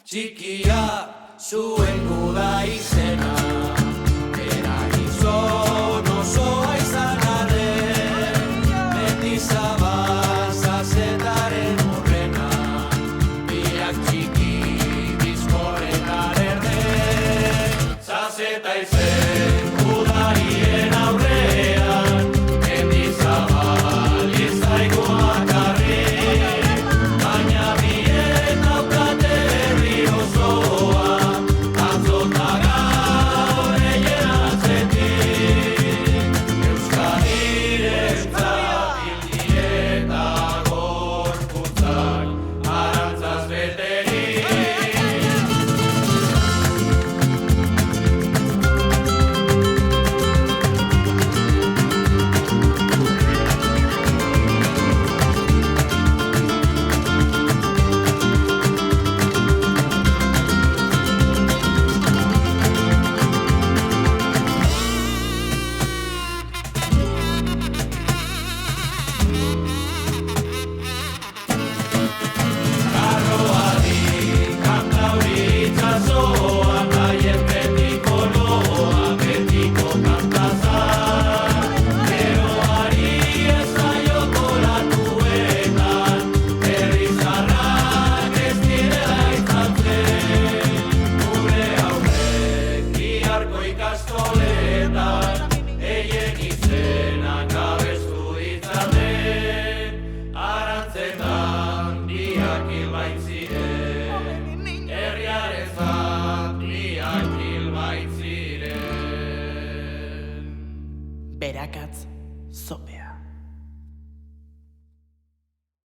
Txikia zuen guda izena, era gizon osoa izan arren, beti zabaza zetaren urrena, biak txiki bizkorretan erden, zazeta izen gudarien aurrean, beti zabal izaigu akarri, baina bien daukate herri osoa, atzota gaur eien atzetik, Euskadirentzat hildieta gorputzak arantzaz beterik. Arroari, kantauri itsasoan, haien betiko loa, betiko kantazan. Geroari ez zaio kolatuetan, herrizarrak ez direla izantzen. Gure haurrek biharko ikastoletan, eien izenak abestu ditzaten, arantzetan biak hil baitziren, herriarentzat biak hil baitziren. Berakatz zopea.